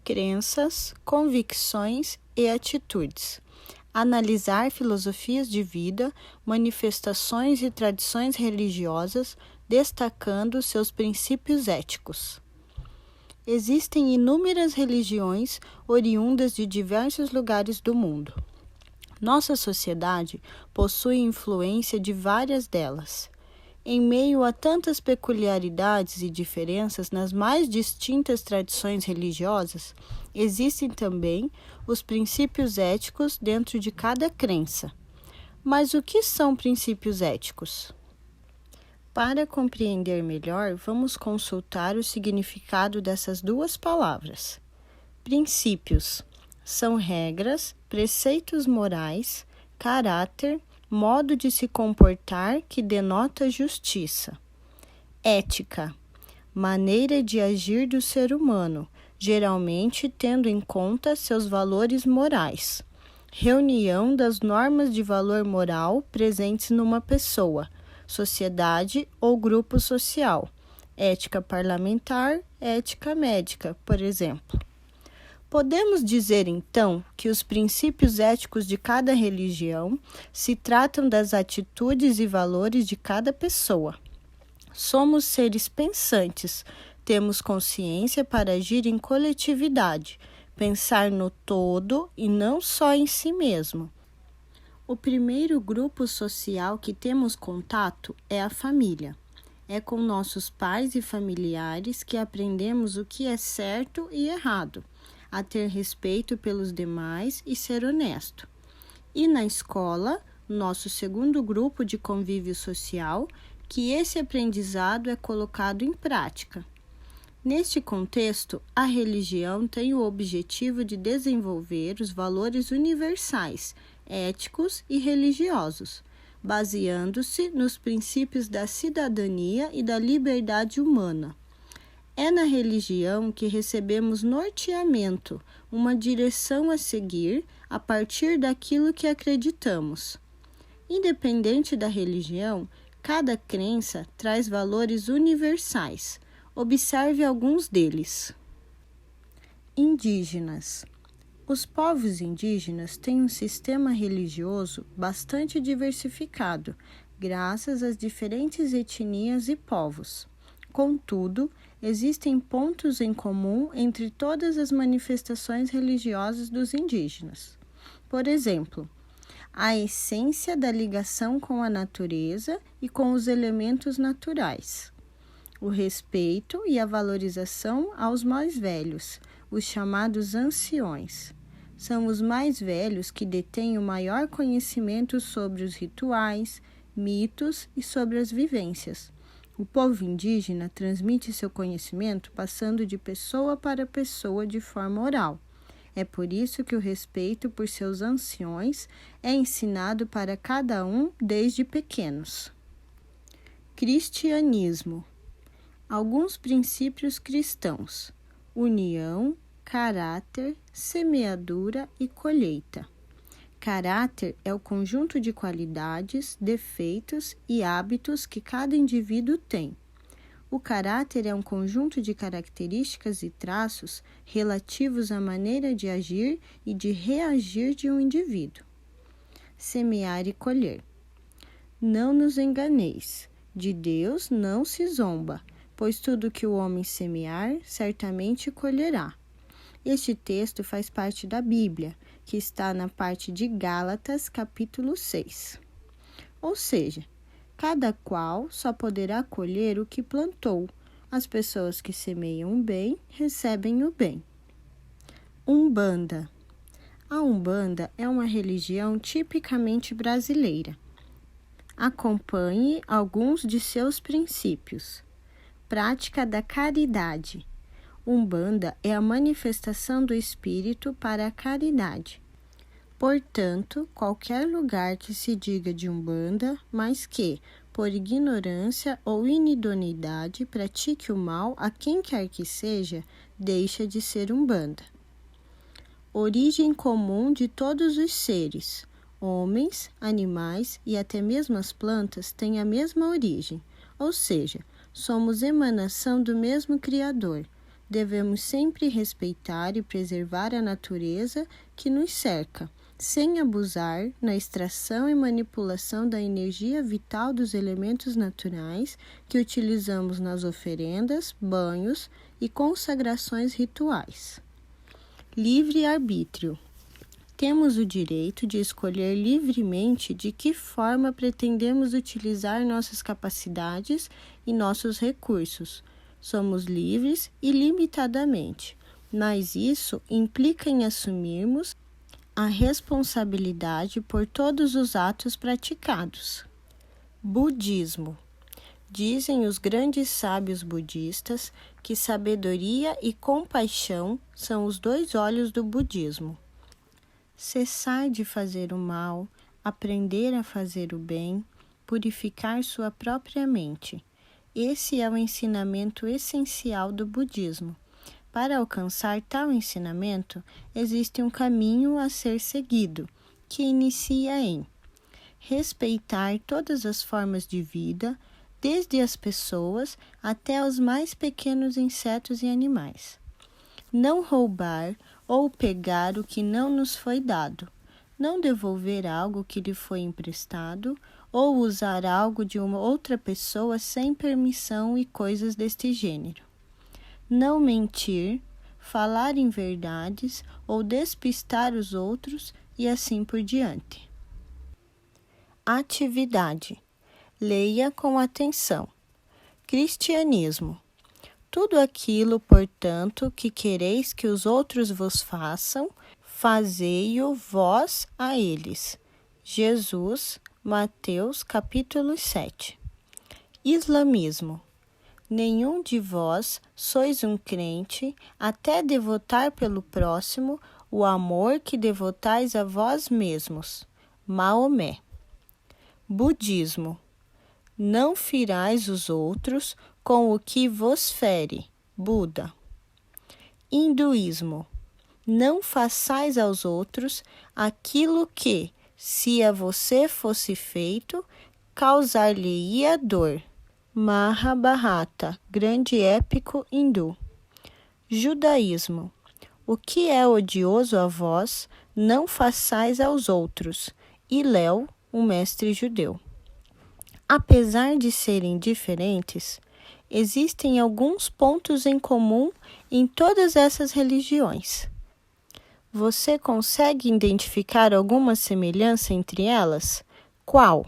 crenças, convicções e atitudes. Analisar filosofias de vida, manifestações e tradições religiosas, destacando seus princípios éticos. Existem inúmeras religiões oriundas de diversos lugares do mundo. Nossa sociedade possui influência de várias delas. Em meio a tantas peculiaridades e diferenças nas mais distintas tradições religiosas, existem também os princípios éticos dentro de cada crença. Mas o que são princípios éticos? Para compreender melhor, vamos consultar o significado dessas duas palavras. Princípios são regras, preceitos morais, caráter, modo de se comportar que denota justiça. Ética, maneira de agir do ser humano, geralmente tendo em conta seus valores morais. Reunião das normas de valor moral presentes numa pessoa, sociedade ou grupo social. Ética parlamentar, ética médica, por exemplo. Podemos dizer, então, que os princípios éticos de cada religião se tratam das atitudes e valores de cada pessoa. Somos seres pensantes, temos consciência para agir em coletividade, pensar no todo e não só em si mesmo. O primeiro grupo social que temos contato é a família. É com nossos pais e familiares que aprendemos o que é certo e errado, a ter respeito pelos demais e ser honesto. E na escola, nosso segundo grupo de convívio social, que esse aprendizado é colocado em prática. Neste contexto, a religião tem o objetivo de desenvolver os valores universais, éticos e religiosos, baseando-se nos princípios da cidadania e da liberdade humana. É na religião que recebemos norteamento, uma direção a seguir a partir daquilo que acreditamos. Independente da religião, cada crença traz valores universais. Observe alguns deles. Indígenas. Os povos indígenas têm um sistema religioso bastante diversificado, graças às diferentes etnias e povos. Contudo, existem pontos em comum entre todas as manifestações religiosas dos indígenas. Por exemplo, a essência da ligação com a natureza e com os elementos naturais. O respeito e a valorização aos mais velhos, os chamados anciões. São os mais velhos que detêm o maior conhecimento sobre os rituais, mitos e sobre as vivências. O povo indígena transmite seu conhecimento passando de pessoa para pessoa de forma oral. É por isso que o respeito por seus anciões é ensinado para cada um desde pequenos. Cristianismo. Alguns princípios cristãos: união, caráter, semeadura e colheita. Caráter é o conjunto de qualidades, defeitos e hábitos que cada indivíduo tem. O caráter é um conjunto de características e traços relativos à maneira de agir e de reagir de um indivíduo. Semear e colher. Não nos enganeis, de Deus não se zomba, pois tudo que o homem semear, certamente colherá. Este texto faz parte da Bíblia, que está na parte de Gálatas, capítulo 6. Ou seja, cada qual só poderá colher o que plantou. As pessoas que semeiam o bem, recebem o bem. Umbanda. A Umbanda é uma religião tipicamente brasileira. Acompanhe alguns de seus princípios. Prática da caridade. Umbanda é a manifestação do espírito para a caridade. Portanto, qualquer lugar que se diga de Umbanda, mas que, por ignorância ou inidoneidade, pratique o mal a quem quer que seja, deixa de ser Umbanda. Origem comum de todos os seres. Homens, animais e até mesmo as plantas têm a mesma origem, ou seja, somos emanação do mesmo Criador. Devemos sempre respeitar e preservar a natureza que nos cerca, sem abusar na extração e manipulação da energia vital dos elementos naturais que utilizamos nas oferendas, banhos e consagrações rituais. Livre-arbítrio. Temos o direito de escolher livremente de que forma pretendemos utilizar nossas capacidades e nossos recursos. Somos livres ilimitadamente, mas isso implica em assumirmos a responsabilidade por todos os atos praticados. Budismo. Dizem os grandes sábios budistas que sabedoria e compaixão são os dois olhos do budismo. Cessar de fazer o mal, aprender a fazer o bem, purificar sua própria mente. Esse é o ensinamento essencial do budismo. Para alcançar tal ensinamento, existe um caminho a ser seguido, que inicia em respeitar todas as formas de vida, desde as pessoas até os mais pequenos insetos e animais. Não roubar ou pegar o que não nos foi dado, não devolver algo que lhe foi emprestado ou usar algo de uma outra pessoa sem permissão e coisas deste gênero. Não mentir, falar inverdades ou despistar os outros e assim por diante. Atividade. Leia com atenção. Cristianismo. Tudo aquilo, portanto, que quereis que os outros vos façam, fazei-o vós a eles. Jesus, Mateus, capítulo 7. Islamismo. Nenhum de vós sois um crente até devotar pelo próximo o amor que devotais a vós mesmos. Maomé. Budismo. Não firais os outros com o que vos fere. Buda. Hinduísmo. Não façais aos outros aquilo que, se a você fosse feito, causar-lhe-ia dor. Mahabharata, grande épico hindu. Judaísmo. O que é odioso a vós, não façais aos outros. Hillel, um mestre judeu. Apesar de serem diferentes, existem alguns pontos em comum em todas essas religiões. Você consegue identificar alguma semelhança entre elas? Qual?